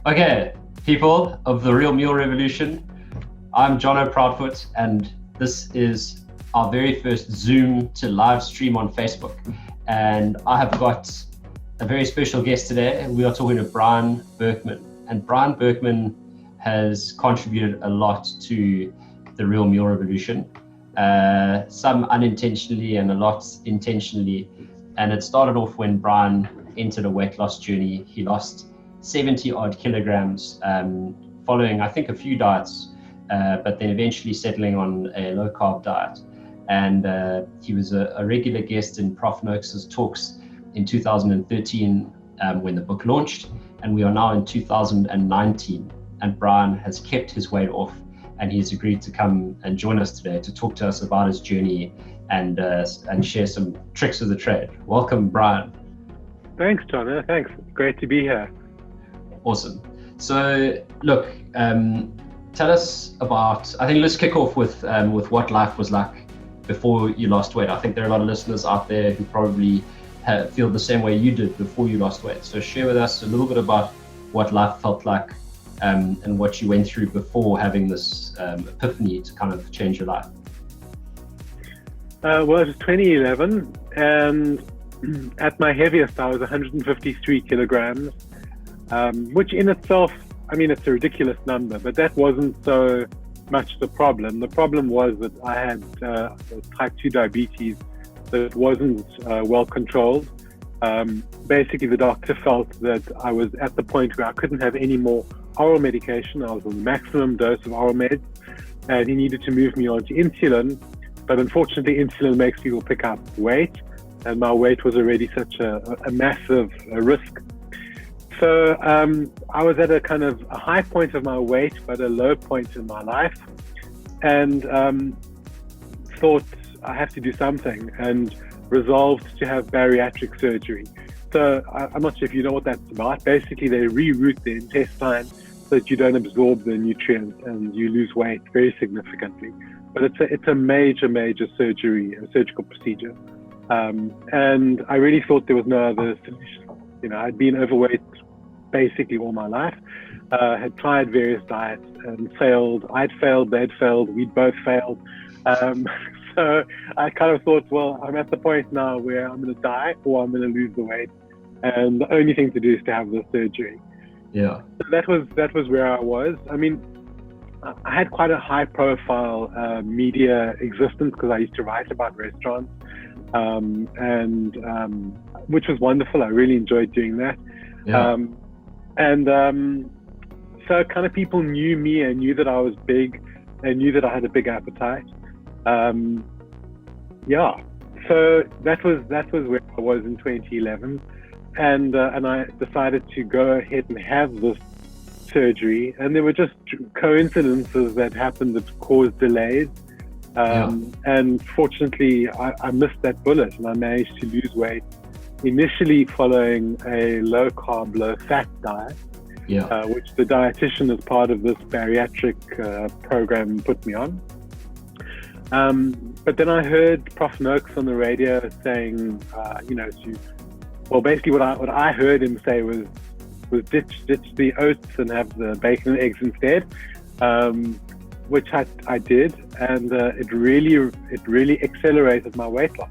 Okay, people of the Real Meal Revolution, I'm Jonno Proudfoot, and this is our very first Zoom to live stream on Facebook. And I have got a very special guest today. We are talking to Brian Berkman. And Brian Berkman has contributed a lot to the Real Meal Revolution, some unintentionally and a lot intentionally. And it started off when Brian entered a weight loss journey. He lost 70 odd kilograms following, I think, a few diets, but then eventually settling on a low carb diet. And he was a regular guest in Prof Noakes's talks in 2013 when the book launched, and we are now in 2019, and Brian has kept his weight off, and he's agreed to come and join us today to talk to us about his journey and share some tricks of the trade. Welcome, Brian. Thanks, Jonno. Thanks. It's great to be here. Awesome. So, look, tell us about, I think let's kick off with what life was like before you lost weight. I think there are a lot of listeners out there who probably feel the same way you did before you lost weight. So share with us a little bit about what life felt like and what you went through before having this epiphany to kind of change your life. Well, it was 2011, and at my heaviest, I was 153 kilograms, which in itself, I mean, it's a ridiculous number, but that wasn't so much the problem. The problem was that I had type 2 diabetes that wasn't well controlled. Basically, the doctor felt that I was at the point where I couldn't have any more oral medication. I was on the maximum dose of oral meds, and he needed to move me on to insulin. But unfortunately, insulin makes people pick up weight, and my weight was already such a massive risk. So I was at a kind of a high point of my weight, but a low point in my life, and thought I have to do something, and resolved to have bariatric surgery. So I'm not sure if you know what that's about. Basically, they reroute the intestine so that you don't absorb the nutrients and you lose weight very significantly. But it's a major surgery, a surgical procedure. And I really thought there was no other solution. You know, I'd been overweight basically all my life, had tried various diets and failed. I'd failed, they'd failed, we'd both failed. So I kind of thought, well, I'm at the point now where I'm going to die or I'm going to lose the weight. And the only thing to do is to have the surgery. Yeah. So that was where I was. I mean, I had quite a high profile media existence because I used to write about restaurants, which was wonderful. I really enjoyed doing that. Yeah. So kind of people knew me and knew that I was big and knew that I had a big appetite. So that was where I was in 2011, and I decided to go ahead and have this surgery, and there were just coincidences that happened that caused delays. And fortunately, I missed that bullet, and I managed to lose weight initially following a low carb, low fat diet, which the dietitian as part of this bariatric program put me on. But then I heard Prof Noakes on the radio saying, basically what I heard him say was ditch the oats and have the bacon and eggs instead, which I did, and it really accelerated my weight loss.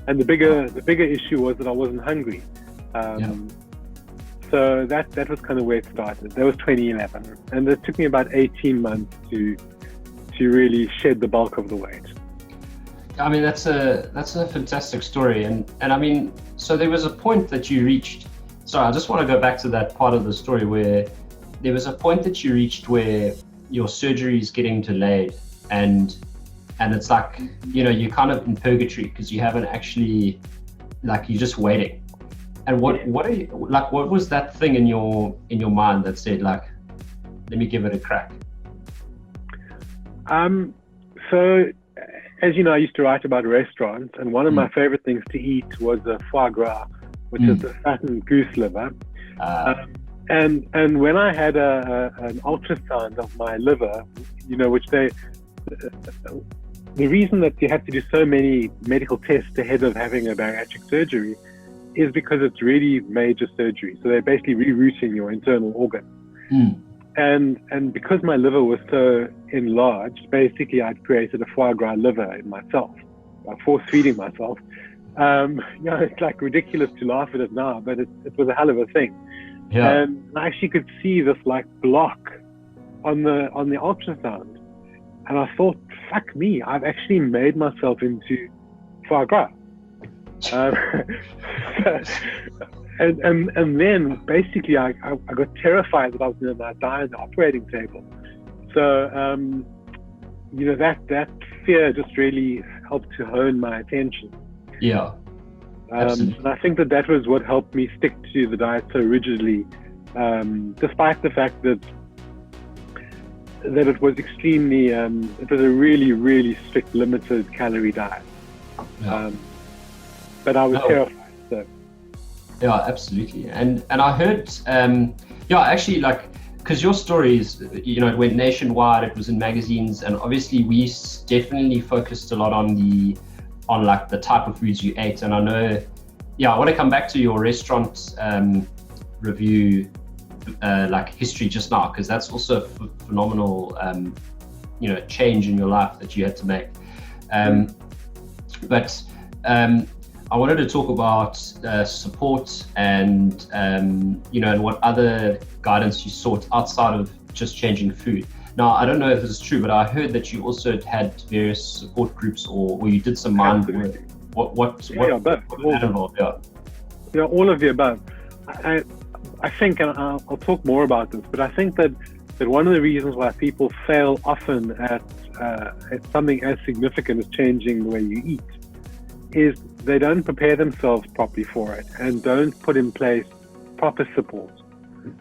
And the bigger issue was that I wasn't hungry. So that was kind of where it started. That was 2011, and it took me about 18 months to really shed the bulk of the weight. I mean, that's a fantastic story, and I mean, so there was a point that you reached. Sorry, I just want to go back to that part of the story where there was a point that you reached where your surgery is getting delayed, and it's like, you know, you're kind of in purgatory because you haven't actually, like, you're just waiting. And what was that thing in your mind that said, like, let me give it a crack? So, as you know, I used to write about restaurants, and one of my favorite things to eat was foie gras, which is the fattened goose liver. And when I had an ultrasound of my liver, you know, which the reason that you have to do so many medical tests ahead of having a bariatric surgery is because it's really major surgery. So they're basically rerouting your internal organ. Mm. And because my liver was so enlarged, basically I'd created a foie gras liver in myself by force feeding myself. It's like ridiculous to laugh at it now, but it was a hell of a thing. Yeah. And I actually could see this like block on the ultrasound, and I thought, fuck me, I've actually made myself into foie gras. And then basically I got terrified that I was going to die on the operating table. So that fear just really helped to hone my attention. Yeah. Absolutely. And I think that was what helped me stick to the diet so rigidly, despite the fact that it was extremely, it was a really, really strict, limited calorie diet. Yeah. But I was terrified. So. Yeah, absolutely. And I heard, actually, like, because your stories, it went nationwide, it was in magazines, and obviously we definitely focused a lot on the type of foods you ate. And I know, I want to come back to your restaurant review, history just now, because that's also a phenomenal, change in your life that you had to make. But I wanted to talk about support and, and what other guidance you sought outside of just changing food. Now, I don't know if this is true, but I heard that you also had various support groups or you did some mind work. What was that involved? Yeah, all of the above. I think, and I'll talk more about this, but I think that one of the reasons why people fail often at something as significant as changing the way you eat is they don't prepare themselves properly for it and don't put in place proper support.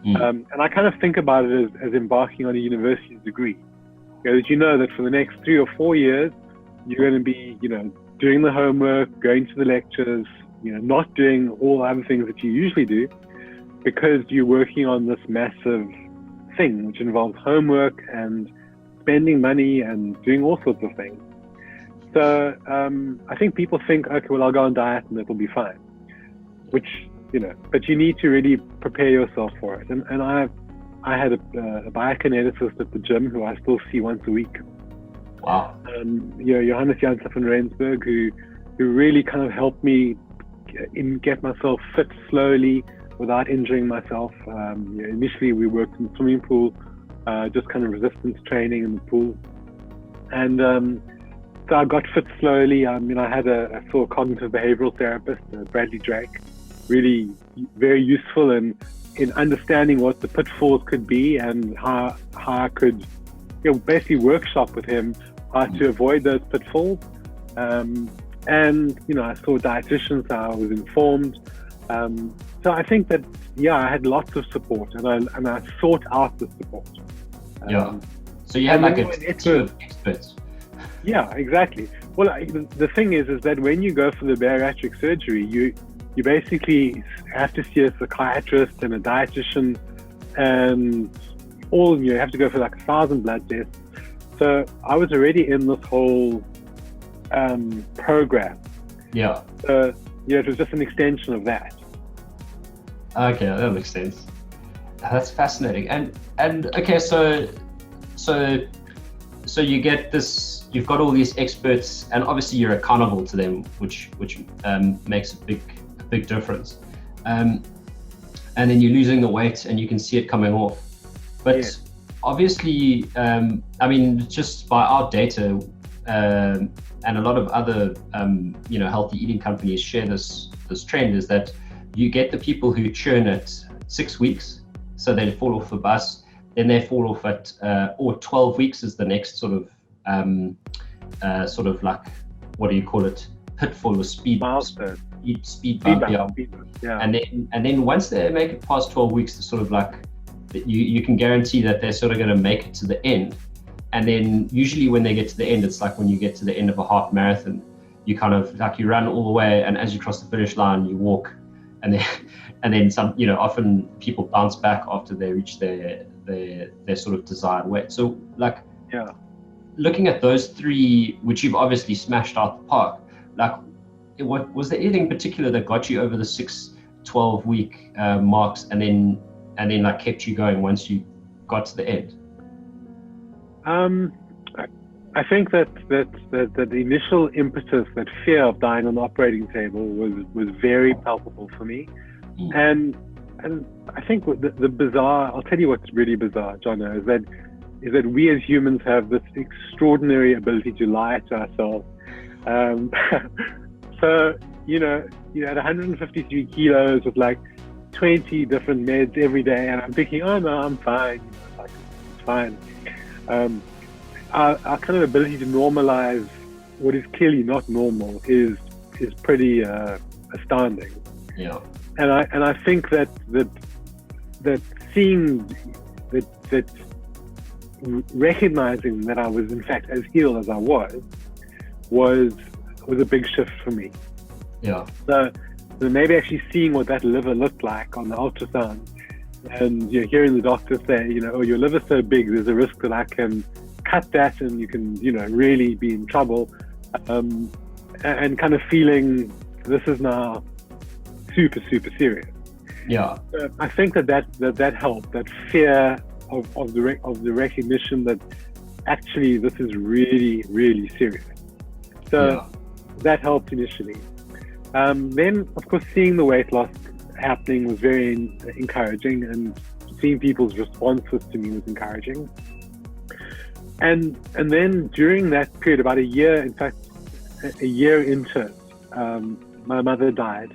And I kind of think about it as embarking on a university degree. That you know that for the next 3 or 4 years, you're going to be, doing the homework, going to the lectures, not doing all the other things that you usually do, because you're working on this massive thing, which involves homework and spending money and doing all sorts of things. So I think people think, okay, well, I'll go on diet and it'll be fine, which, but you need to really prepare yourself for it. And I had a biokineticist at the gym who I still see once a week. Wow. Johannes Janssen van Rensburg, who really kind of helped me get myself fit slowly without injuring myself. Initially we worked in the swimming pool, just kind of resistance training in the pool. And so I got fit slowly. I had I saw a cognitive behavioral therapist, Bradley Drake, really very useful in understanding what the pitfalls could be and how I could basically workshop with him how to avoid those pitfalls. And I saw dietitians, so I was informed. So I think that I had lots of support, and I sought out the support. So you had like a team of experts. Yeah, exactly. Well, the thing is that when you go for the bariatric surgery, you basically have to see a psychiatrist and a dietitian, and you have to go for like 1,000 blood tests. So I was already in this whole program. Yeah. So it was just an extension of that. Okay, that makes sense. That's fascinating. And okay, so you get this. You've got all these experts, and obviously you're accountable to them, which makes a big difference. And then you're losing the weight, and you can see it coming off. But obviously, just by our data, and a lot of other healthy eating companies share this trend, is that you get the people who churn at 6 weeks, so they fall off the bus, then they fall off at or 12 weeks is the next sort of like, what do you call it, pitfall or speed milestone, speed bump, yeah. And then once they make it past 12 weeks, it's sort of like you can guarantee that they're sort of going to make it to the end. And then usually when they get to the end, it's like when you get to the end of a half marathon, you kind of like you run all the way, and as you cross the finish line, you walk, and then some. Often people bounce back after they reach their sort of desired weight. So like, looking at those three, which you've obviously smashed out the park, like, what was there anything in particular that got you over the 6-12 week marks, and then like kept you going once you got to the end? I think that the initial impetus, that fear of dying on the operating table, was very palpable for me, and I think the bizarre. I'll tell you what's really bizarre, Jonno, is that we as humans have this extraordinary ability to lie to ourselves. So you're at 153 kilos with like 20 different meds every day, and I'm thinking, oh no, I'm fine. Like, it's fine. Our kind of ability to normalize what is clearly not normal is pretty astounding. Yeah. And I think that seeing that recognizing that I was in fact as ill as I was a big shift for me. Yeah. So maybe actually seeing what that liver looked like on the ultrasound, and hearing the doctor say, oh, your liver's so big, there's a risk that I can cut that and you can, really be in trouble, and kind of feeling this is now super, super serious. Yeah. I think that helped, that fear of the recognition that actually this is really, really serious. So that helped initially. Then, of course, seeing the weight loss happening was very encouraging, and seeing people's responses to me was encouraging. And then during that period, about a year, in fact, a year into it, my mother died.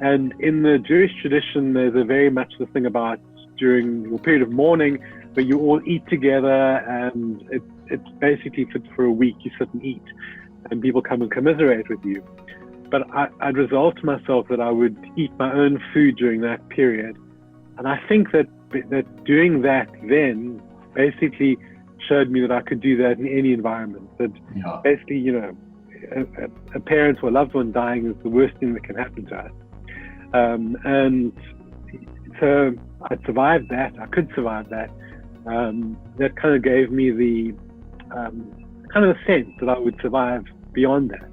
And in the Jewish tradition, there's a very much the thing about during your period of mourning, where you all eat together, and it's basically for a week, you sit and eat, and people come and commiserate with you. But I'd resolved to myself that I would eat my own food during that period. And I think that doing that then basically showed me that I could do that in any environment. That basically, a parent or a loved one dying is the worst thing that can happen to us. And so I survived that. I could survive that. That kind of gave me the kind of a sense that I would survive beyond that.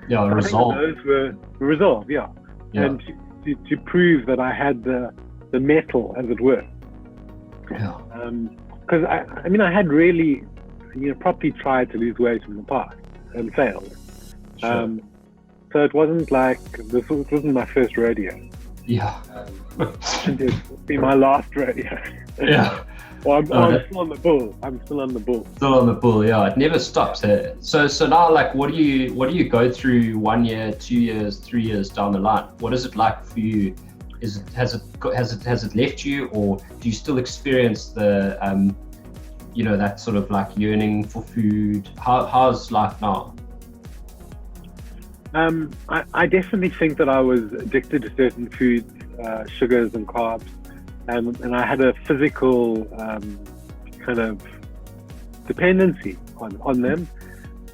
Yeah, resolve. Those were resolve, yeah. And to prove that I had the metal, as it were. Yeah. Because I had really, properly tried to lose weight in the past and failed. Sure. So it wasn't like it wasn't my first rodeo. Yeah. It'd be my last rodeo. Yeah. Well, I'm still on the bull. Still on the bull, yeah. It never stops. So now, like, what do you go through 1 year, 2 years, 3 years down the line? What is it like for you? Has it left you, or do you still experience the that sort of like yearning for food? How's life now? I definitely think that I was addicted to certain foods, sugars and carbs. And I had a physical kind of dependency on them.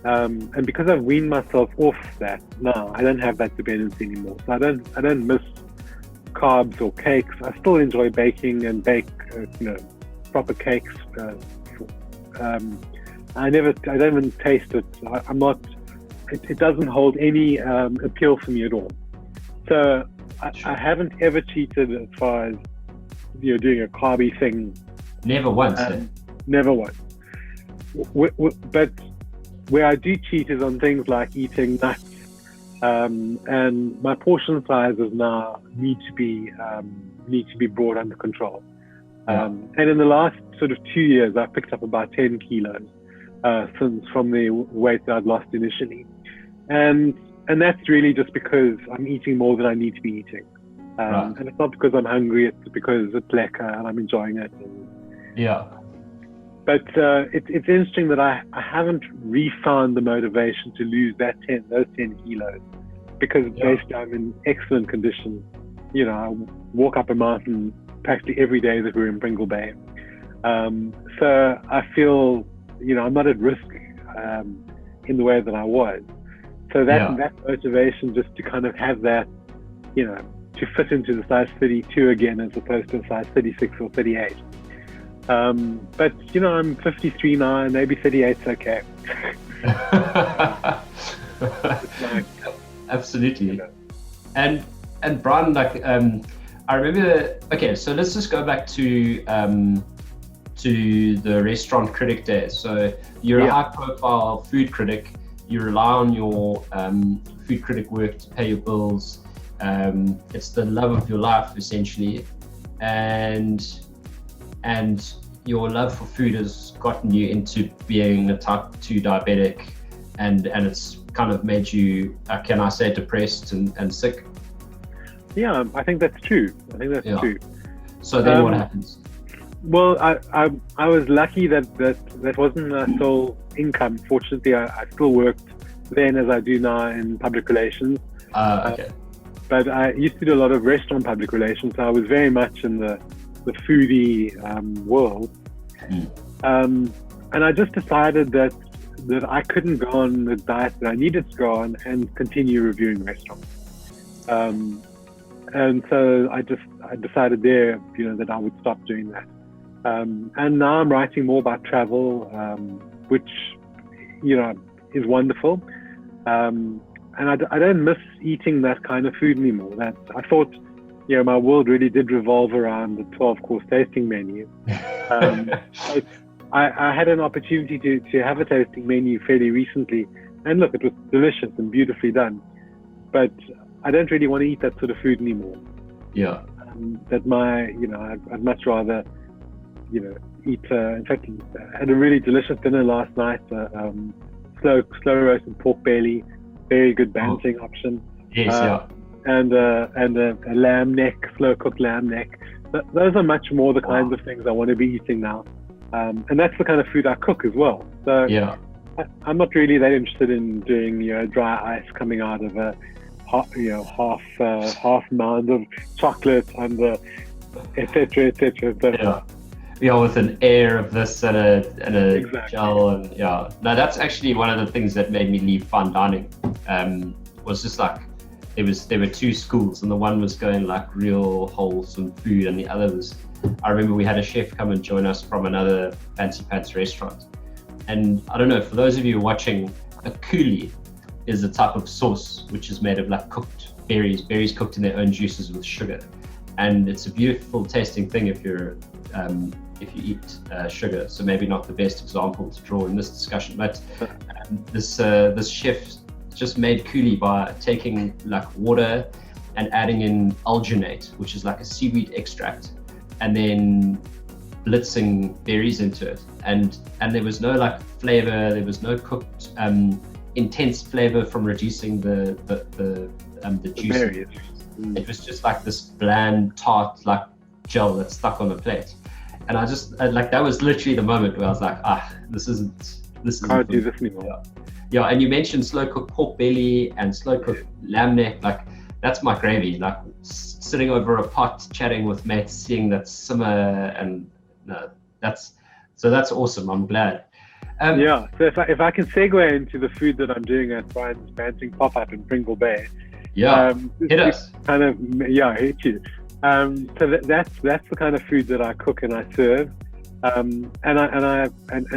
And because I've weaned myself off that now, I don't have that dependency anymore. So I don't miss carbs or cakes. I still enjoy baking and bake, proper cakes. I don't even taste it. I'm not. It doesn't hold any appeal for me at all. So I haven't ever cheated as far as doing a carby thing. Never once. Never once. But where I do cheat is on things like eating nuts, and my portion sizes now need to be brought under control. And in the last sort of 2 years, I've picked up about 10 kilos since from the weight that I'd lost initially, and that's really just because I'm eating more than I need to be eating. And it's not because I'm hungry, it's because it's lekker and I'm enjoying it. But it's interesting that I haven't refound the motivation to lose those 10 kilos, because basically I'm in excellent condition. I walk up a mountain practically every day that we're in Bringle Bay. So I feel, I'm not at risk in the way that I was. So that motivation just to kind of have that, to fit into the size 32 again as opposed to a size 36 or 38. But I'm 53 now, and maybe 38's okay. Absolutely. And Brian, like I remember. Okay, so let's just go back to to the restaurant critic days. So you're a high-profile food critic. You rely on your food critic work to pay your bills. It's the love of your life, essentially, and your love for food has gotten you into being a type 2 diabetic, and it's kind of made you, can I say, depressed and sick? Yeah, I think that's true. True. So then what happens? Well, I was lucky that wasn't my sole income. Fortunately, I still worked then as I do now in public relations. Okay. But I used to do a lot of restaurant public relations, so I was very much in the foodie world. And I just decided that I couldn't go on the diet that I needed to go on and continue reviewing restaurants. And so I decided there, that I would stop doing that. And now I'm writing more about travel, which, is wonderful. And I don't miss eating that kind of food anymore. That I thought, my world really did revolve around the 12-course tasting menu. I had an opportunity to have a tasting menu fairly recently, and look, it was delicious and beautifully done. But I don't really want to eat that sort of food anymore. Yeah. I'd much rather, eat. In fact, I had a really delicious dinner last night. Slow roasted pork belly, very good Bantering option. Yes, and a lamb neck, slow cooked lamb neck. Those are much more the kinds of things I want to be eating now, and that's the kind of food I cook as well. So I'm not really that interested in doing dry ice coming out of a half mound of chocolate and etc. With an air of this and a exactly. gel and Now that's actually one of the things that made me leave fine dining. Was just like there were two schools, and the one was going like real wholesome food, and the other was, I remember we had a chef come and join us from another fancy pants restaurant, and I don't know, for those of you watching, a coulis is a type of sauce which is made of like cooked berries cooked in their own juices with sugar, and it's a beautiful tasting thing if you eat sugar. So maybe not the best example to draw in this discussion, but this chef just made coulis by taking like water and adding in alginate, which is like a seaweed extract, and then blitzing berries into it, and there was no like flavor, there was no cooked intense flavor from reducing the juice. It was just like this bland tart like gel that stuck on the plate, and I that was literally the moment where I was like, this isn't can't do this anymore. Yeah, and you mentioned slow cooked pork belly and slow cooked lamb neck. Like that's my gravy. Like sitting over a pot, chatting with mates, seeing that simmer, and that's awesome. I'm glad. So if I can segue into the food that I'm doing at Brian's Bantering pop-up in Pringle Bay. Hit us. Hit you. So that's the kind of food that I cook and I serve. And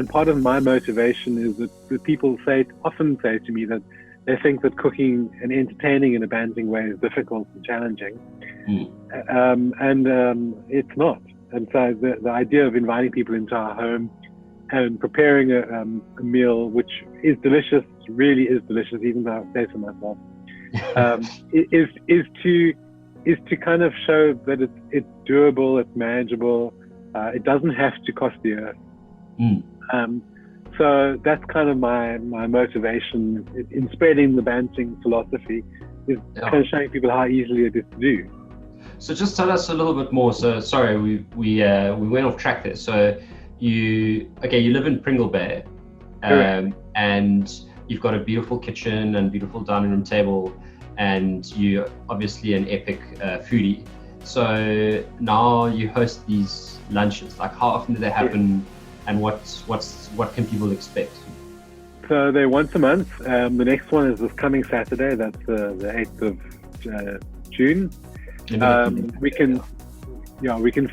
part of my motivation is that people often say to me that they think that cooking and entertaining in a Bantering way is difficult and challenging, and it's not. And so the idea of inviting people into our home and preparing a meal which is delicious, really is delicious, even though I say so myself, is to kind of show that it's doable, it's manageable. It doesn't have to cost the earth. So that's kind of my motivation in spreading the Bantering philosophy, is kind of showing people how easily it is to do. So just tell us a little bit more. So sorry, we went off track there. So you live in Pringle Bay, and you've got a beautiful kitchen and beautiful dining room table, and you're obviously an epic foodie. So now you host these lunches. Like, how often do they happen, and what can people expect? So they're once a month. The next one is this coming Saturday. That's the 8th of June. We can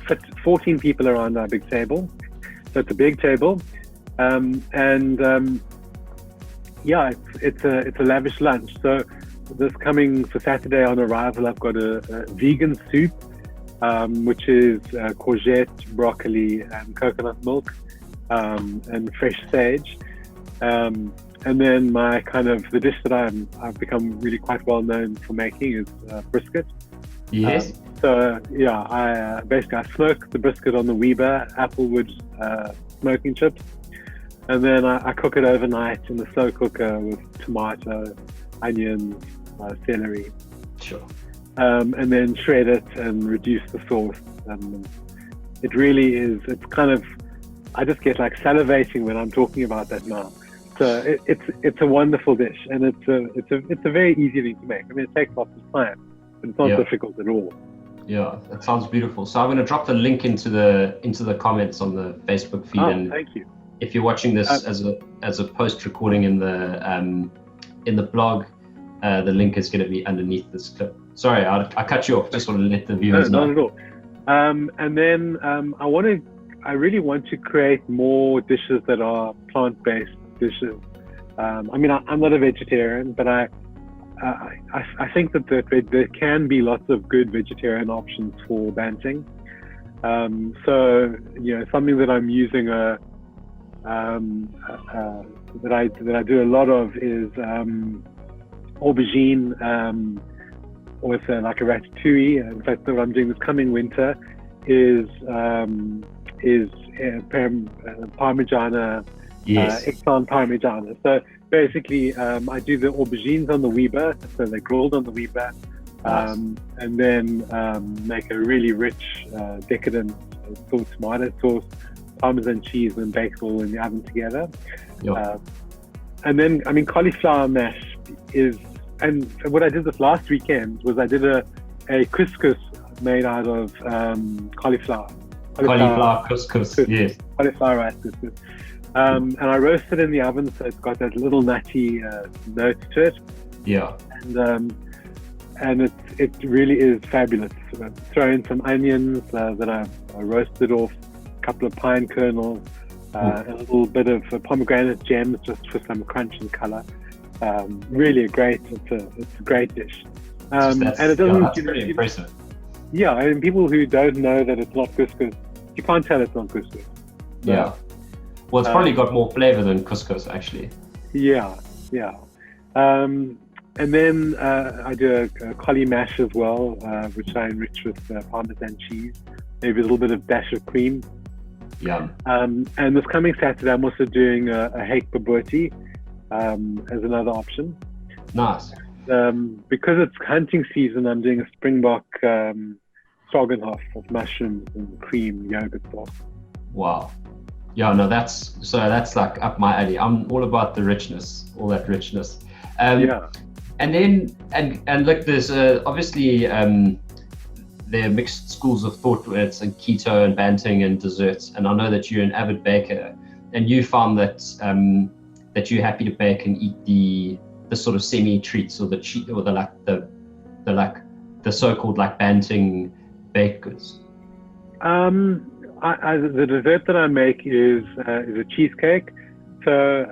fit 14 people around our big table. So it's a big table, it's a lavish lunch. So this coming for Saturday on arrival, I've got a vegan soup which is courgette, broccoli, and coconut milk, and fresh sage. And then the dish that I've become really quite well known for making is brisket. Yes. I smoke the brisket on the Weber Applewood smoking chips, and then I cook it overnight in the slow cooker with tomato, onions, celery. Sure. And then shred it and reduce the sauce. And it really is. I just get like salivating when I'm talking about that now. So it's a wonderful dish, and it's a very easy thing to make. I mean, it takes lots of time, but it's not difficult at all. Yeah, that sounds beautiful. So I'm going to drop the link into the comments on the Facebook feed. And thank you. If you're watching this as a post recording in the blog, the link is going to be underneath this clip. Sorry, I cut you off. Just want to let the viewers know. Not at all. And then I really want to create more dishes that are plant-based dishes. I mean, I'm not a vegetarian, but I think that there can be lots of good vegetarian options for Bantering. So something that I'm using that I do a lot of is aubergine with like a ratatouille. In fact, what I'm doing this coming winter is Parmigiana. Yes. Eggplant Parmigiana. So basically, I do the aubergines on the Weber, so they're grilled on the Weber, Nice. and then make a really rich, decadent tomato sauce, Parmesan cheese, and bake it all in the oven together. Yeah. And then, I mean, cauliflower mash is, and what I did this last weekend was I did a couscous made out of cauliflower. Cauliflower couscous. Yes. Cauliflower rice couscous. And I roast it in the oven, so it's got that little nutty note to it. Yeah. And it really is fabulous. Throw in some onions that I roasted off, a couple of pine kernels, a little bit of pomegranate gems just for some crunch and color. Really it's a great dish. And it doesn't. That's pretty impressive. Yeah, I mean, people who don't know that it's not couscous, you can't tell it's not couscous. Yeah. Well, it's probably got more flavor than couscous, actually. Yeah. And then I do a cauli mash as well, which I enrich with Parmesan cheese, maybe a little bit of dash of cream. Yeah. And this coming Saturday, I'm also doing a hake bobotie as another option. Nice. Because it's hunting season, I'm doing a springbok stroganoff of mushrooms and cream yogurt sauce. Wow. Yeah, no, that's like up my alley. I'm all about the richness, all that richness. Yeah. And then, and look, there's obviously there are mixed schools of thought where it's keto and Bantering and desserts. And I know that you're an avid baker, and you found that that you're happy to bake and eat the sort of semi treats or the so-called like Bantering baked goods. The dessert that I make is a cheesecake. So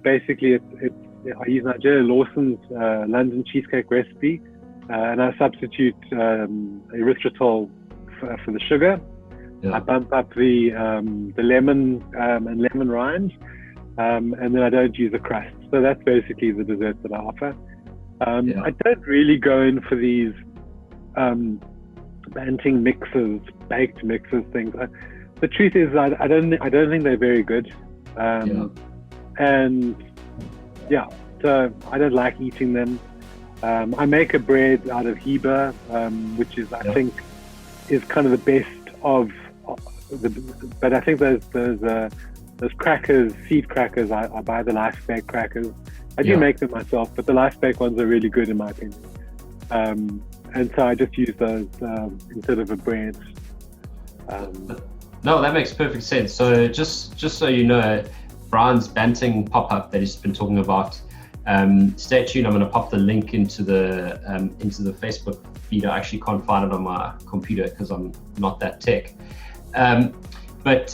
basically, I use Nigeria Lawson's London cheesecake recipe, and I substitute erythritol for the sugar. Yeah. I bump up the lemon and lemon rind, and then I don't use a crust. So that's basically the dessert that I offer. I don't really go in for these Bantering mixes, baked mixes, things. The truth is, I don't think they're very good. And yeah, so I don't like eating them. I make a bread out of Heba, which is I think is kind of the best of but I think those crackers, seed crackers, I buy the Life Bake crackers. I do make them myself, but the Life Bake ones are really good in my opinion. And so I just use those instead of a bread. No, that makes perfect sense. So just so you know, Brian's Bantering pop-up that he's been talking about, stay tuned. I'm going to pop the link into the Facebook feed. I actually can't find it on my computer because I'm not that tech. But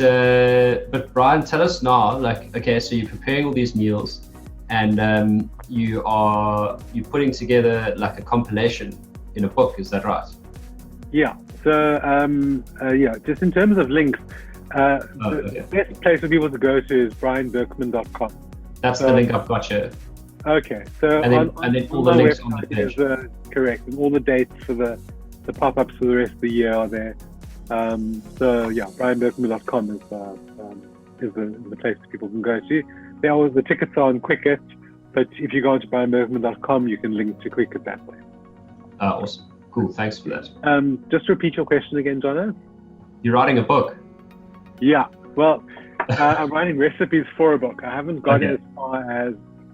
Brian, tell us now, like, okay, so you're preparing all these meals, and you're putting together like a compilation in a book, is that right? Yeah. Just in terms of links, the Okay. best place for people to go to is brianberkman.com. That's the link I've got here. Okay, so And then all the my links on the website page. is correct, and all the dates for the pop-ups for the rest of the year are there. brianberkman.com is the place people can go to. The tickets are on Quicket, but if you go onto brianberkman.com, you can link to Quicket that way. Awesome. Cool. Thanks for that. Just repeat your question again, Jonno. You're writing a book. Yeah, well, I'm writing recipes for a book. I haven't gotten Okay. as far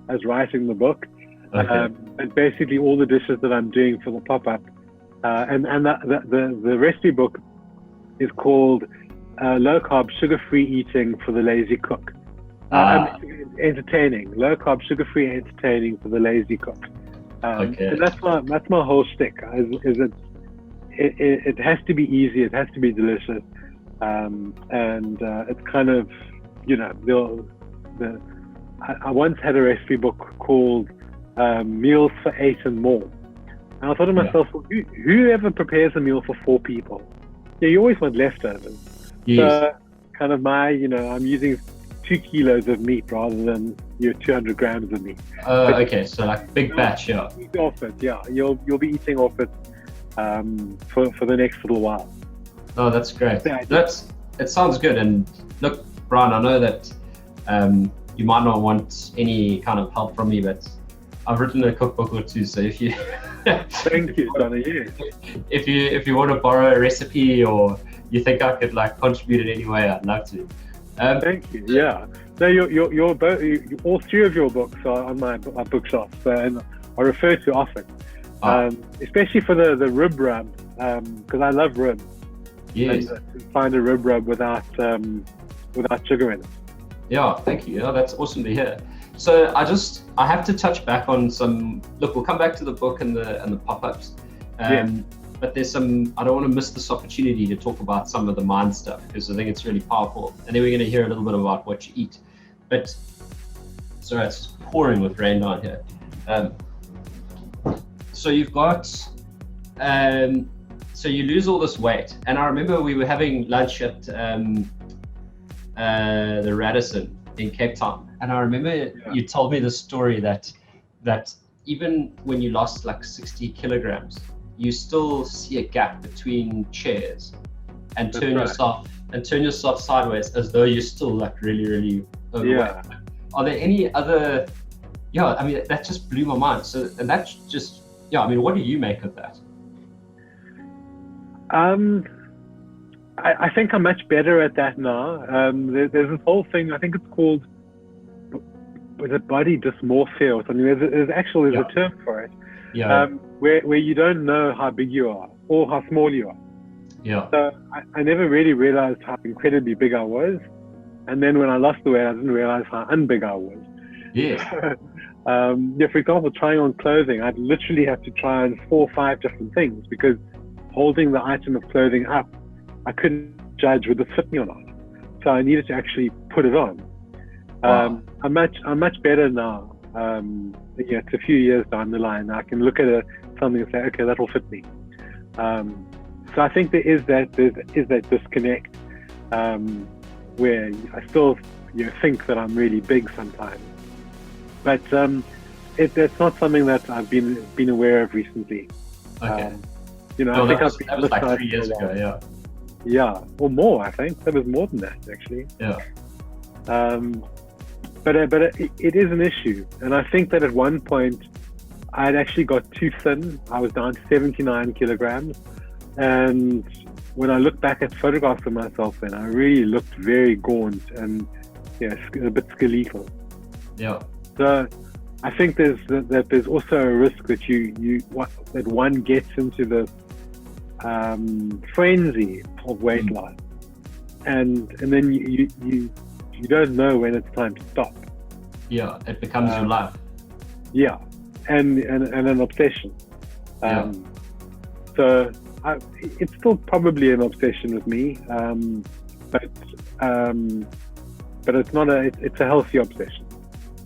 as writing the book. Okay. And basically all the dishes that I'm doing for the pop-up. And the recipe book is called Low Carb Sugar-Free Eating for the Lazy Cook. Entertaining. Low Carb Sugar-Free Entertaining for the Lazy Cook. Okay. So that's my whole shtick. It has to be easy. It has to be delicious. It's kind of, I once had a recipe book called Meals for 8 and More. And I thought to myself, well, whoever prepares a meal for 4 people, you always want leftovers. Yes. So kind of I'm using 2 kilos of meat rather than 200 grams of meat. Okay, so like big batch, yeah. Eat off it, yeah. You'll be eating off it for the next little while. Oh, that's great. Yeah. It sounds good. And look, Brian, I know that you might not want any kind of help from me, but I've written a cookbook or 2, so if you Thank you, Jonno. Yeah. if you want to borrow a recipe or you think I could like contribute in any way, I'd love to. Thank you. Yeah. No, all 3 of your books are on my bookshelf, and I refer to often, especially for the rib rub, because I love ribs. Yes. And to find a rib rub without sugar in it. Yeah, thank you. Yeah, that's awesome to hear. So I have to touch back on some. Look, we'll come back to the book and the pop-ups. But there's some. I don't want to miss this opportunity to talk about some of the mind stuff because I think it's really powerful. And then we're going to hear a little bit about what you eat. But sorry, it's just pouring with rain down here. So you've got. So you lose all this weight, and I remember we were having lunch at the Radisson in Cape Town, and I remember you told me the story that even when you lost like 60 kilograms, you still see a gap between chairs, and turn yourself sideways as though you're still like really, really overweight. Yeah. Are there any other? Yeah, I mean that just blew my mind. So, and that's just I mean, what do you make of that? I think I'm much better at that now. There's this whole thing, I think it's called body dysmorphia or something. There's a term for it. Yeah. Where you don't know how big you are or how small you are. Yeah. So I never really realized how incredibly big I was. And then when I lost the weight, I didn't realize how unbig I was. Yeah. For example, trying on clothing, I'd literally have to try on 4 or 5 different things because holding the item of clothing up, I couldn't judge whether it fit me or not. So I needed to actually put it on. Wow. I'm much better now. It's a few years down the line. I can look at something and say, okay, that will fit me. So I think there is that disconnect where I still think that I'm really big sometimes, but it's not something that I've been aware of recently. Okay. I think that was like 3 years ago. Yeah. Yeah, or more. I think that was more than that actually. Yeah. But it is an issue, and I think that at one point I had actually got too thin. I was down to 79 kilograms, and when I look back at photographs of myself, then I really looked very gaunt and a bit skeletal. Yeah. So I think there's also a risk that that one gets into the frenzy of weight loss, and then you don't know when it's time to stop. Yeah, it becomes your life. Yeah, and an obsession. So it's still probably an obsession with me, but it's not it's a healthy obsession.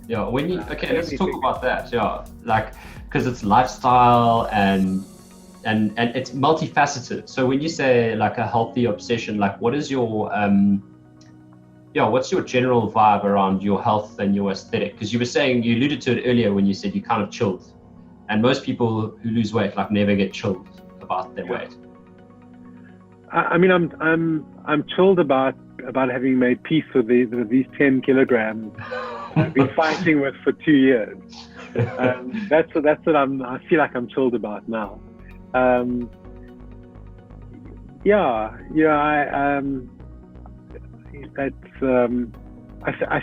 Yeah, let's talk about that. Yeah, like because it's lifestyle and and it's multifaceted. So when you say like a healthy obsession, like what is your what's your general vibe around your health and your aesthetic? Because you were saying, you alluded to it earlier when you said you kind of chilled, and most people who lose weight like never get chilled about their weight. I mean, I'm chilled about having made peace with these 10 kilograms I've been fighting with for 2 years. That's what I feel like I'm chilled about now. I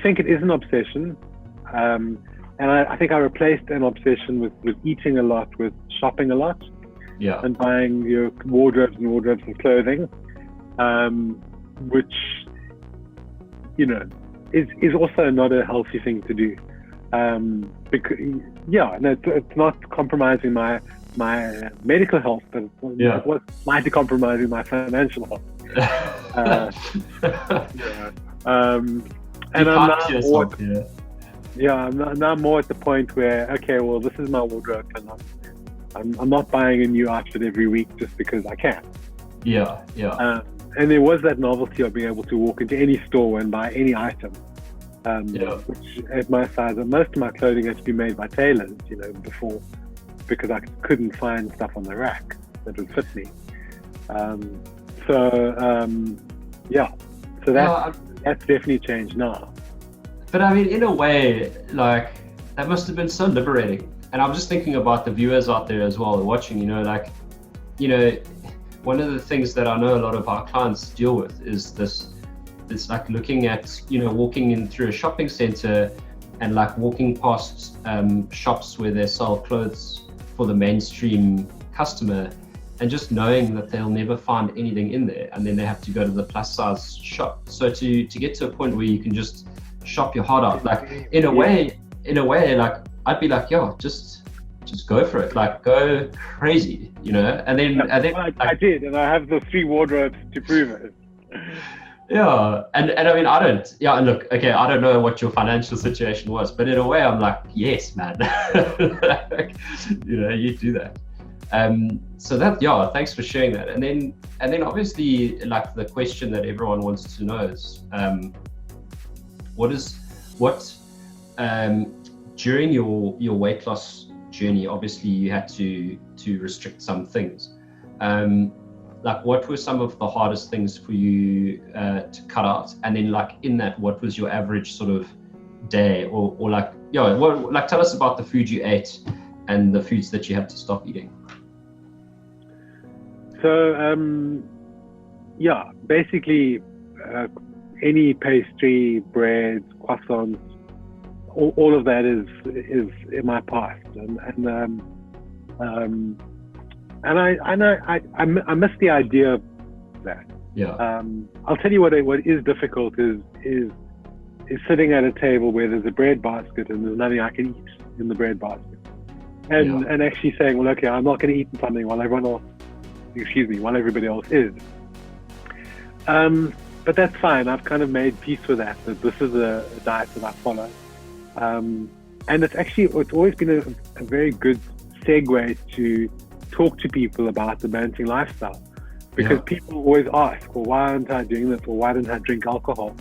think it is an obsession, and I think I replaced an obsession with eating a lot, with shopping a lot, and buying your wardrobes and wardrobes of clothing, which is also not a healthy thing to do, because it's not compromising my medical health, but it was slightly compromising my financial health. And I'm now more at the point where, okay, well, this is my wardrobe, and I'm not buying a new outfit every week just because I can. And there was that novelty of being able to walk into any store and buy any item, which at my size, and most of my clothing had to be made by tailors, before, because I couldn't find stuff on the rack that would fit me. So that's definitely changed now. But I mean, in a way, like, that must have been so liberating. And I'm just thinking about the viewers out there as well, watching, one of the things that I know a lot of our clients deal with is this like looking at, walking in through a shopping center and like walking past shops where they sell clothes for the mainstream customer, and just knowing that they'll never find anything in there, and then they have to go to the plus size shop. So to get to a point where you can just shop your heart out, like in a way, like I'd be like, just go for it, like go crazy, and then I did, and I have the 3 wardrobes to prove it. And I mean, I don't know what your financial situation was, but in a way I'm like, yes, man. You do that. So that, thanks for sharing that. And then obviously, like, the question that everyone wants to know is, during your weight loss journey, obviously you had to restrict some things. Like, what were some of the hardest things for you to cut out? And then, like, in that, what was your average sort of day, or like, tell us about the food you ate and the foods that you had to stop eating. So, basically, any pastry, breads, croissants, all of that is in my past, and I miss the idea of that. I'll tell you what is difficult is sitting at a table where there's a bread basket and there's nothing I can eat in the bread basket, and actually saying, well, okay, I'm not going to eat something while everybody else is. But that's fine. I've kind of made peace with that this is a diet that I follow. And it's always been a very good segue to talk to people about the Bantering lifestyle, because people always ask, well, why aren't I doing this, or why don't I drink alcohol?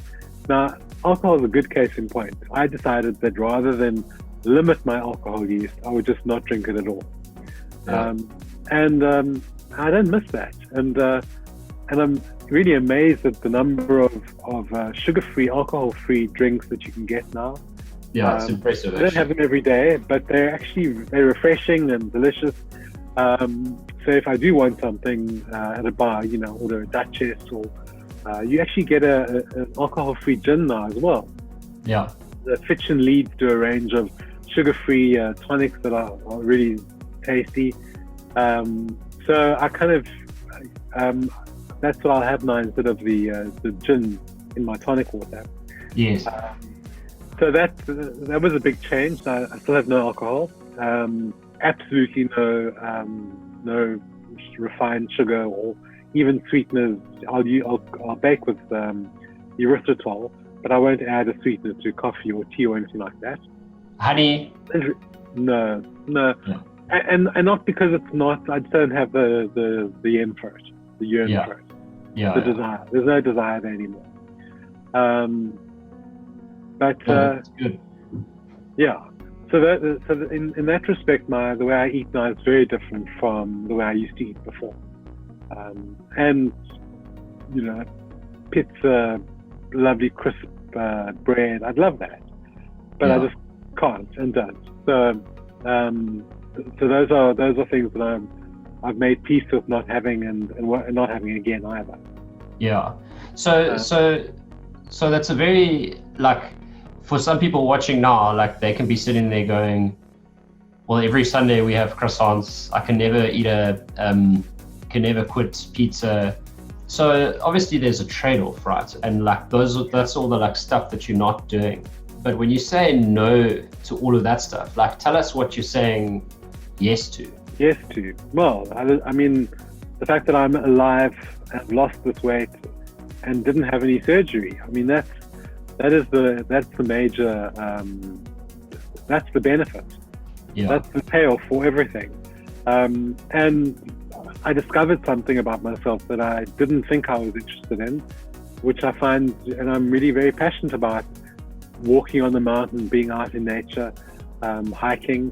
Now, alcohol is a good case in point. I decided that rather than limit my alcohol use, I would just not drink it at all. I don't miss that, and I'm really amazed at the number of sugar-free, alcohol-free drinks that you can get now. It's impressive. I don't have them every day, but they're refreshing and delicious. So if I do want something at a bar, order a Duchess, or you actually get an alcohol-free gin now as well. The fiction leads to a range of sugar-free tonics that are really tasty. So I kind of that's what I'll have now instead of the gin in my tonic water. Yes. So that was a big change. I still have no alcohol. Absolutely no refined sugar or even sweeteners. I'll bake with erythritol, but I won't add a sweetener to coffee or tea or anything like that. Honey? No. and not because it's not. I don't have the end for it, the yearn for it, the desire. There's no desire there anymore. That's good. Yeah. So in that respect, the way I eat now is very different from the way I used to eat before. And pizza, lovely crisp bread, I'd love that, but I just can't and don't. So those are things that I've made peace with not having and not having again either. Yeah. So that's a very, like, for some people watching now, like, they can be sitting there going, well, every Sunday we have croissants. I can never eat can never quit pizza. So obviously there's a trade-off, right? And like that's all the like stuff that you're not doing. But when you say no to all of that stuff, like, tell us what you're saying yes to. Yes to. Well, I mean, the fact that I'm alive and lost this weight and didn't have any surgery. I mean, that's the major, that's the benefit. Yeah. That's the payoff for everything. And I discovered something about myself that I didn't think I was interested in, which I find, and I'm really very passionate about: walking on the mountain, being out in nature, hiking,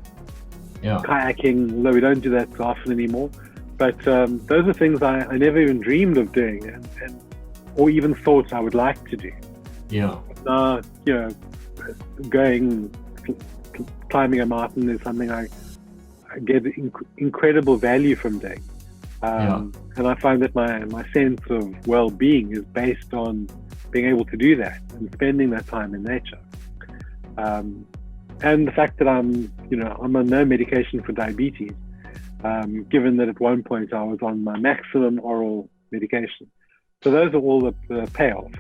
kayaking, although we don't do that so often anymore. But those are things I never even dreamed of doing, or even thought I would like to do. Yeah. Now, climbing a mountain is something I get incredible value from doing. And I find that my sense of well-being is based on being able to do that and spending that time in nature. And the fact that I'm on no medication for diabetes, given that at one point I was on my maximum oral medication. So those are all the payoffs.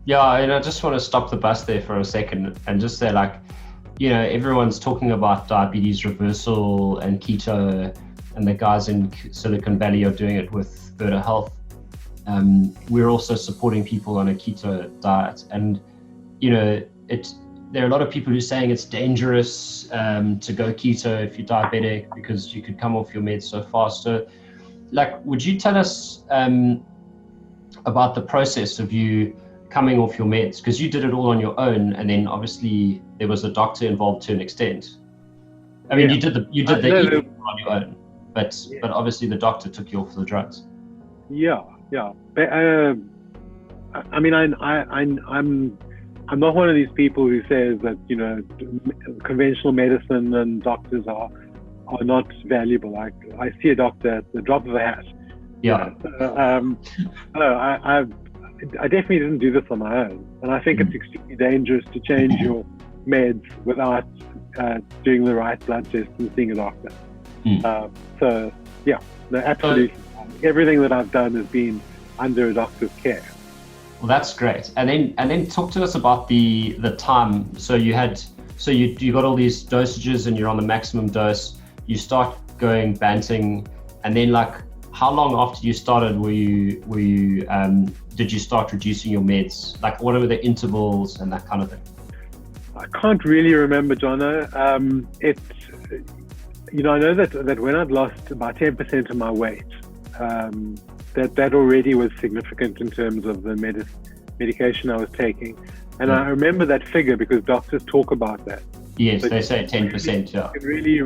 Yeah, and I just want to stop the bus there for a second and just say, like, everyone's talking about diabetes reversal and keto, and the guys in Silicon Valley are doing it with Berkman Health. We're also supporting people on a keto diet, and there are a lot of people who are saying it's dangerous to go keto if you're diabetic because you could come off your meds so fast. So, like, would you tell us about the process of you coming off your meds? Because you did it all on your own, and then obviously there was a doctor involved to an extent. I mean, you did the eating on your own, but obviously the doctor took you off the drugs. Yeah. I mean, I'm not one of these people who says that conventional medicine and doctors are not valuable. I see a doctor at the drop of a hat. Yeah. I definitely didn't do this on my own, and I think it's extremely dangerous to change your meds without doing the right blood test and seeing a doctor. So yeah, no, absolutely. Everything that I've done has been under a doctor's care. Well, that's great. And then talk to us about the time. So you got all these dosages, and you're on the maximum dose. You start going Bantering, and then, like, how long after you started did you start reducing your meds? Like, what were the intervals and that kind of thing? I can't really remember, Jonno. I know that when I'd lost about 10% of my weight, that already was significant in terms of the medication I was taking. And I remember that figure because doctors talk about that. Yes, they say 10%, yeah. You can really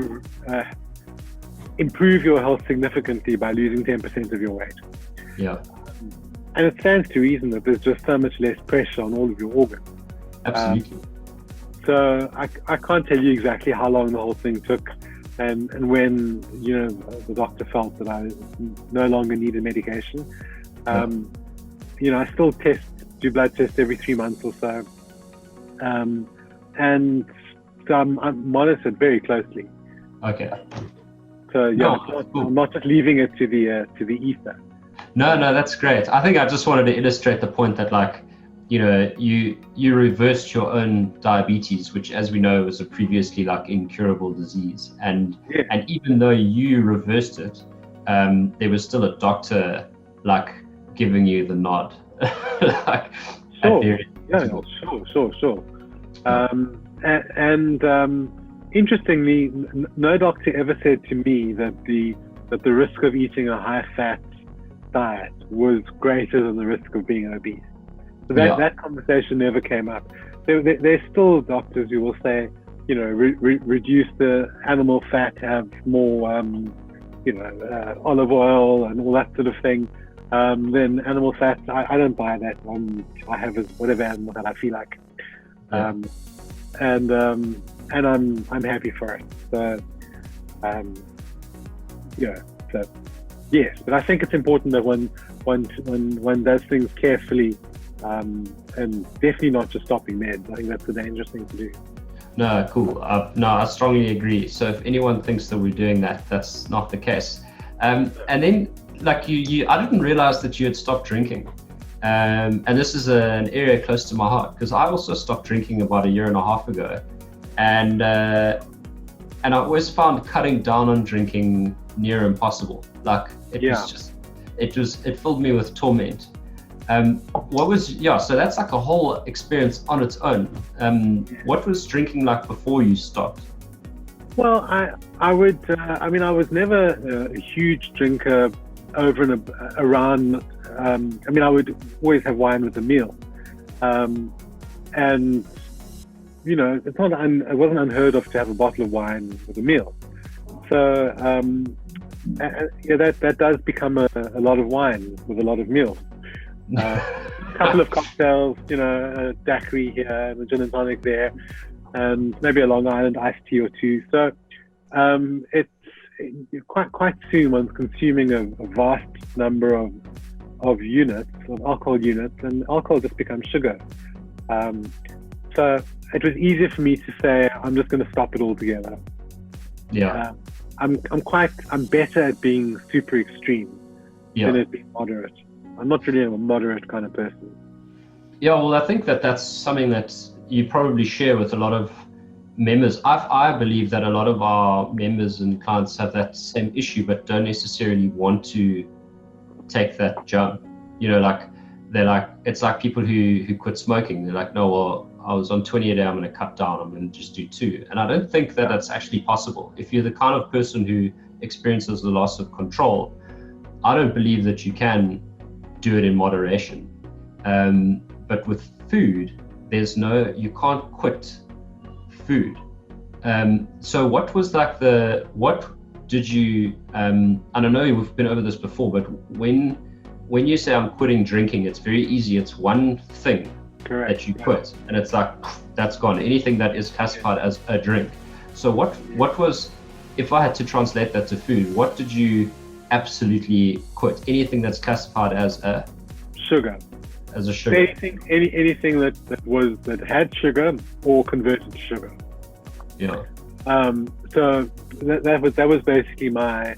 improve your health significantly by losing 10% of your weight. Yeah. And it stands to reason that there's just so much less pressure on all of your organs. Absolutely. So I can't tell you exactly how long the whole thing took, and when the doctor felt that I no longer needed medication. I still do blood tests every 3 months or so, and so I'm monitored very closely. Okay. So I'm not just leaving it to the ether. No, that's great. I think I just wanted to illustrate the point that, like, you reversed your own diabetes, which, as we know, was a previously, like, incurable disease. And even though you reversed it, there was still a doctor, like, giving you the nod. Like, sure. Sure. interestingly, no doctor ever said to me that the risk of eating a high-fat diet was greater than the risk of being obese. So that conversation never came up. There's still doctors who will say, reduce the animal fat, have more, olive oil and all that sort of thing. Then animal fat, I don't buy that. I have whatever animal that I feel like, and I'm happy for it. So, so yes, but I think it's important that one does things carefully, and definitely not just stopping meds. I think that's a dangerous thing to do. No, cool. No, I strongly agree. So if anyone thinks that we're doing that, that's not the case. And then, like you, I didn't realize that you had stopped drinking. And this is an area close to my heart because I also stopped drinking about 1.5 years ago. And I always found cutting down on drinking near impossible. Like it filled me with torment. So that's like a whole experience on its own. What was drinking like before you stopped? Well, I was never a huge drinker over and around. I would always have wine with a meal. And, it wasn't unheard of to have a bottle of wine with a meal. So, that does become a lot of wine with a lot of meals. A couple of cocktails, a daiquiri here and a gin and tonic there, and maybe a Long Island iced tea or two. So it's quite soon one's consuming a vast number of alcohol units, and alcohol just becomes sugar. So it was easier for me to say I'm just going to stop it altogether. Yeah. I'm better at being super extreme than at being moderate. I'm not really a moderate kind of person. Yeah, well, I think that's something that you probably share with a lot of members. I believe that a lot of our members and clients have that same issue, but don't necessarily want to take that jump. It's like people who quit smoking. They're like, no, well, I was on 20 a day, I'm going to cut down, I'm going to just do 2. And I don't think that that's actually possible. If you're the kind of person who experiences the loss of control, I don't believe that you can do it in moderation. But with food, you can't quit food. So what was like what did you, I don't know, we've been over this before, but when you say I'm quitting drinking, it's very easy. It's one thing that you quit, and it's like, that's gone. Anything that is classified as a drink. So what was, if I had to translate that to food, what did you absolutely quit? Anything that's classified as a sugar. As a sugar. Anything that had sugar or converted to sugar. Yeah. So that was basically my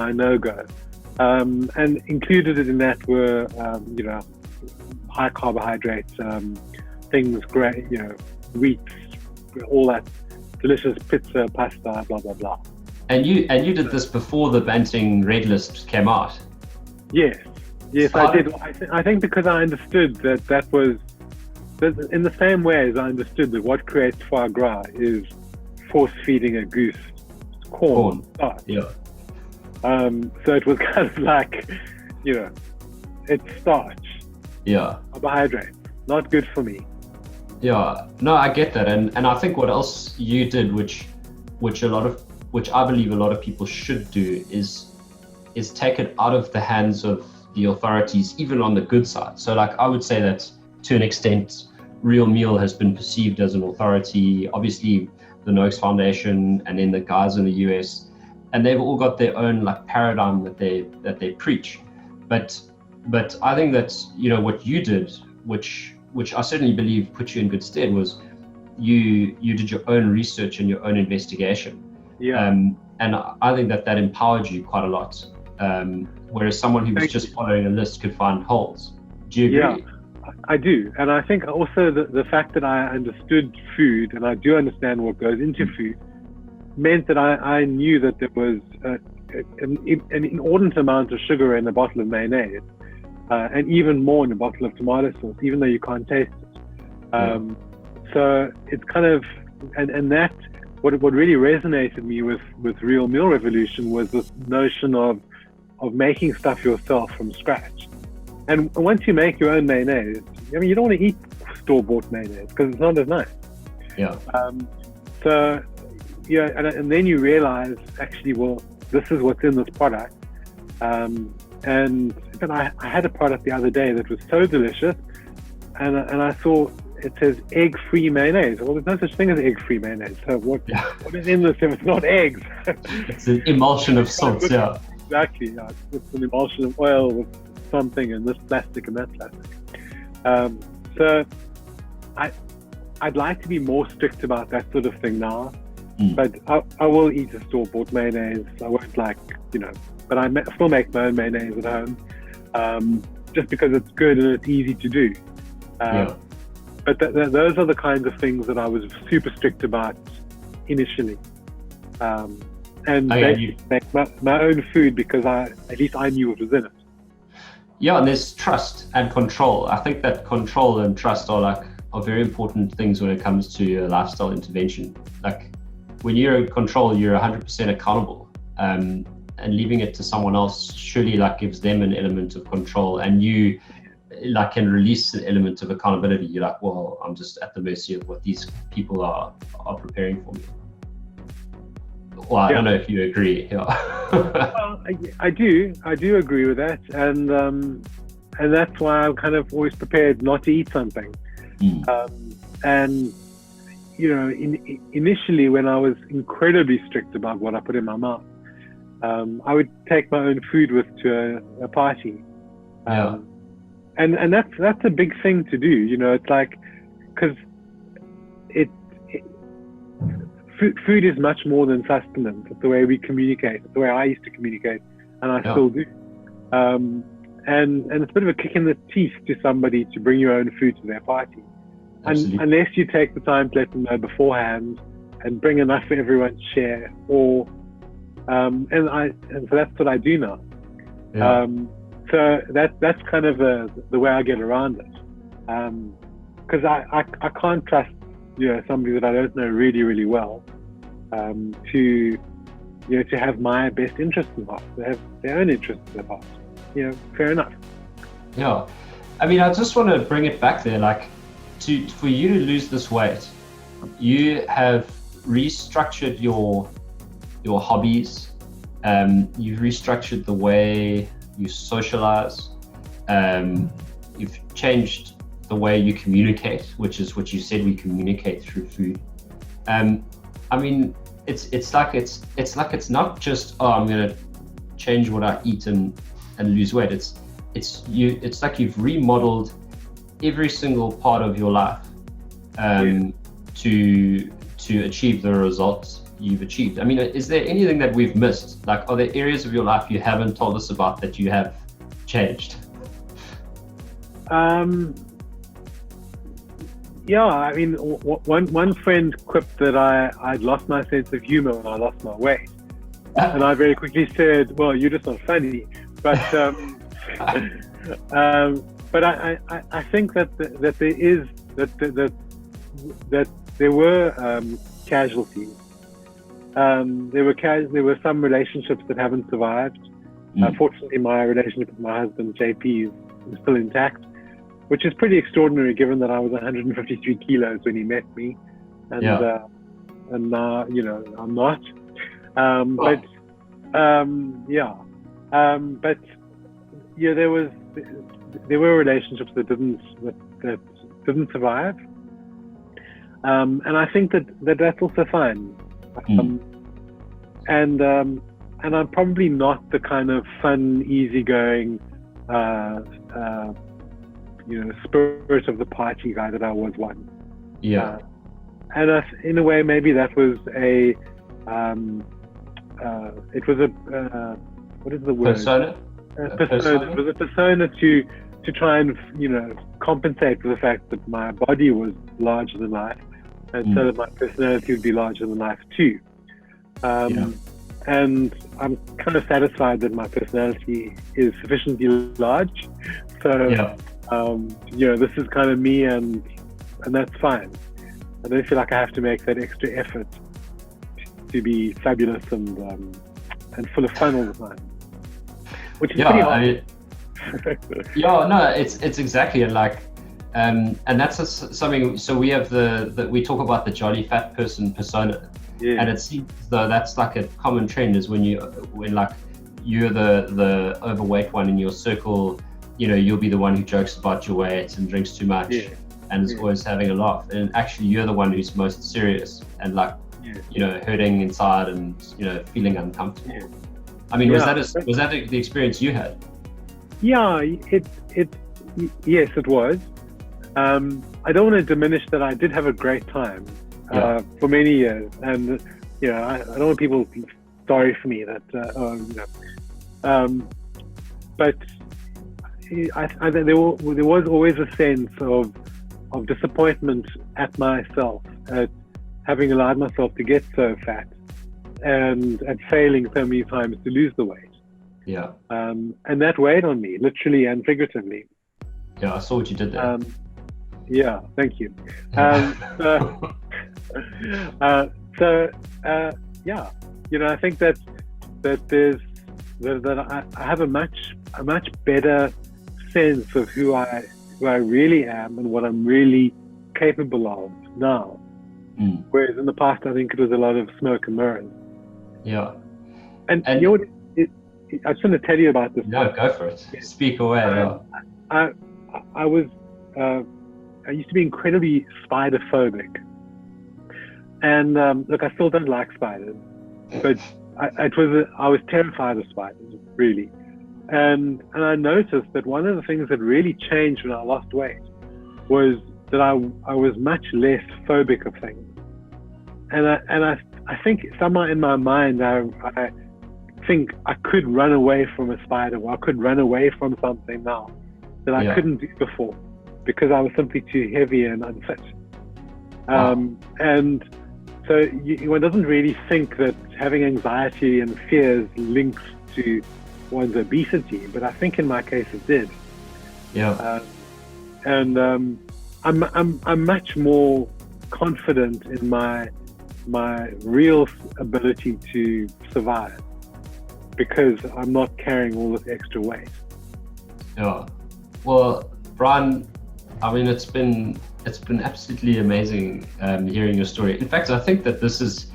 no-go. And included in that were high carbohydrates, things great, wheats, all that delicious pizza, pasta, blah blah blah. And you did this before the Bantering Red List came out? Yes, so I did. I think because I understood that was, in the same way as I understood that what creates foie gras is force feeding a goose corn. Yeah. So it was kind of like, it's starch. Yeah. Carbohydrates, not good for me. Yeah. No, I get that, and I think what else you did, which I believe a lot of people should do, is take it out of the hands of the authorities, even on the good side. So like I would say that to an extent, Real Meal has been perceived as an authority. Obviously, the Noakes Foundation, and then the guys in the US, and they've all got their own like paradigm that they preach. But I think that what you did, which I certainly believe put you in good stead, was you did your own research and your own investigation. Yeah. And I think that empowered you quite a lot. Whereas someone who was just following a list could find holes. Do you agree? Yeah, I do. And I think also the fact that I understood food, and I do understand what goes into food, meant that I knew that there was an inordinate amount of sugar in a bottle of mayonnaise, and even more in a bottle of tomato sauce, even though you can't taste it. so it's kind of, and that, what really resonated me with Real Meal Revolution was this notion of making stuff yourself from scratch. And once you make your own mayonnaise, I mean, you don't want to eat store-bought mayonnaise because it's not as nice. Yeah. So, yeah, and then you realize, actually, well, this is what's in this product. And then I had a product the other day that was so delicious, and I saw it says egg-free mayonnaise. Well, there's no such thing as egg-free mayonnaise. So what is in this if it's not eggs? It's an emulsion of salts, yeah. Exactly, yeah. It's an emulsion of oil with something and this plastic and that plastic. So I'd like to be more strict about that sort of thing now. But I will eat a store-bought mayonnaise. I won't but I still make my own mayonnaise at home, just because it's good and it's easy to do. But those are the kinds of things that I was super strict about initially. And make my own food because at least I knew what was in it. Yeah, and there's trust and control. I think that control and trust are very important things when it comes to a lifestyle intervention. Like when you're in control, you're 100% accountable. And leaving it to someone else surely gives them an element of control, and you can release an element of accountability. You're like, well, I'm just at the mercy of what these people are preparing for me. Well, I don't know if you agree. Yeah. Well, I do agree with that, and that's why I'm kind of always prepared not to eat something. And initially, when I was incredibly strict about what I put in my mouth, I would take my own food to a party. And that's a big thing to do. It's like, because food is much more than sustenance. It's the way we communicate. It's the way I used to communicate, and I still do. And it's a bit of a kick in the teeth to somebody to bring your own food to their party, unless you take the time to let them know beforehand and bring enough for everyone to share. Or and so that's what I do now. So that's kind of the way I get around it, because I can't trust somebody that I don't know really, really well, to have my best interest in heart, to have their own interests in heart. Fair enough. Yeah, I mean, I just want to bring it back there, for you to lose this weight, you have restructured your hobbies, you've restructured the way you socialize, you've changed the way you communicate, which is what you said, we communicate through food. I mean, it's not just, I'm gonna change what I eat and lose weight. It's like you've remodeled every single part of your life to achieve the results you've achieved. I mean, is there anything that we've missed? Are there areas of your life you haven't told us about that you have changed? Yeah, I mean, one friend quipped that I'd lost my sense of humor when I lost my weight, and I very quickly said, "Well, you're just not funny." But but I think that there were casualties. There were some relationships that haven't survived. Fortunately, my relationship with my husband JP is still intact, which is pretty extraordinary given that I was 153 kilos when he met me, and now I'm not. But there were relationships that didn't survive, and I think that's also fine. And I'm probably not the kind of fun, easygoing, spirit of the party guy that I was once. And in a way, maybe that was what is the word? Persona? Persona. It was a persona to try and compensate for the fact that my body was larger than life, and so that my personality would be larger than life too. And I'm kind of satisfied that my personality is sufficiently large. So this is kind of me, and that's fine. I don't feel like I have to make that extra effort to be fabulous and full of fun all the time, which is pretty hard. I mean, yeah, no, it's exactly like, and that's something. So we have we talk about the jolly fat person persona, and it seems as though that's like a common trend is when like you're the overweight one in your circle, you'll be the one who jokes about your weight and drinks too much and is always having a laugh, and actually you're the one who's most serious and like hurting inside and feeling uncomfortable. I mean, was that the experience you had? Yeah, yes, it was. I don't want to diminish that I did have a great time for many years, and I don't want people to be sorry for me that but I think there was always a sense of disappointment at myself at having allowed myself to get so fat and failing so many times to lose the weight. Yeah. And that weighed on me, literally and figuratively. Yeah, I saw what you did there. Yeah, thank you. I think that I have a much better sense of who I really am and what I'm really capable of now. Whereas in the past, I think it was a lot of smoke and mirrors. Yeah. And you know what? I just want to tell you about this. No, go for it. Speak away. I used to be incredibly spider phobic, and look, I still don't like spiders, but I was terrified of spiders, really. And I noticed that one of the things that really changed when I lost weight was that I was much less phobic of things. And I think somewhere in my mind, I think I could run away from a spider, or I could run away from something now that I couldn't do before, because I was simply too heavy and unfit. And so one doesn't really think that having anxiety and fears links to one's obesity, but I think in my case it did. Yeah. I'm much more confident in my real ability to survive, because I'm not carrying all this extra weight. Yeah. Well, Brian, I mean, it's been absolutely amazing hearing your story. In fact, I think that this is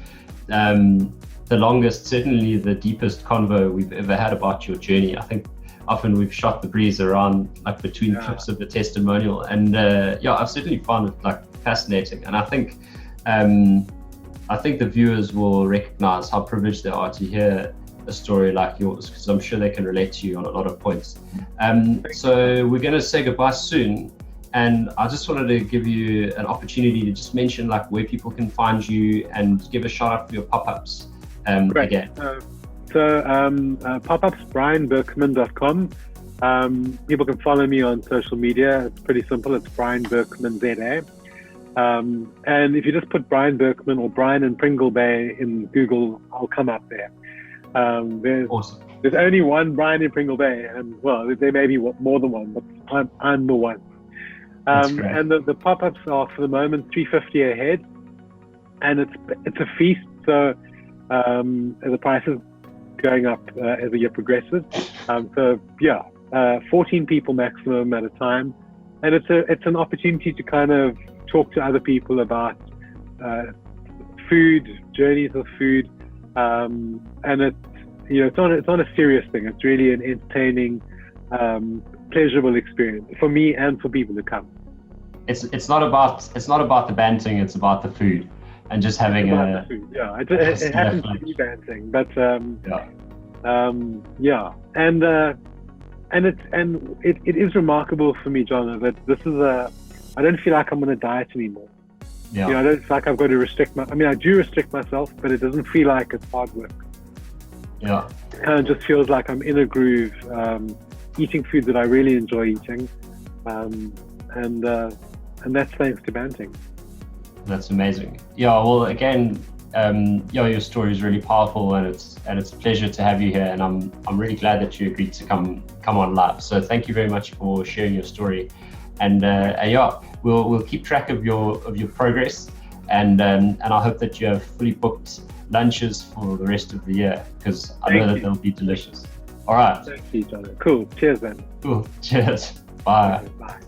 the longest, certainly the deepest convo we've ever had about your journey. I think often we've shot the breeze around, like, between clips of the testimonial, and I've certainly found it like fascinating. And I think the viewers will recognize how privileged they are to hear a story like yours, because I'm sure they can relate to you on a lot of points. So we're going to say goodbye soon, and I just wanted to give you an opportunity to just mention like where people can find you and give a shout out for your pop-ups again. Pop-ups, brianberkman.com. People can follow me on social media. It's pretty simple. It's Brian Berkman ZA. And if you just put Brian Berkman or Brian in Pringle Bay in Google, I'll come up there. Awesome. There's only one Brian in Pringle Bay, and well, there may be more than one, but I'm the one. And the pop-ups are for the moment $350 a head, and it's a feast. So the price is going up as the year progresses. 14 people maximum at a time, and it's an opportunity to kind of talk to other people about food, journeys of food, and it's not a serious thing. It's really an entertaining, pleasurable experience for me and for people to come. It's not about the bantering. It's about the food and just having the food. Yeah, it happens to be bantering, but it is remarkable for me, Jonno, that this is I don't feel like I'm on a diet anymore. Yeah. I don't feel like I've got to restrict I do restrict myself, but it doesn't feel like it's hard work. Yeah. It kind of just feels like I'm in a groove, eating food that I really enjoy eating, and that's thanks to Bantering. That's amazing. Yeah. Well, again, your story is really powerful, and it's a pleasure to have you here. And I'm really glad that you agreed to come on live. So thank you very much for sharing your story. And we'll keep track of your progress. and I hope that you have fully booked lunches for the rest of the year, because I know that they'll be delicious. All right. Thank you, Jonno. Cool. Cheers, then. Cool. Cheers. Bye. Bye.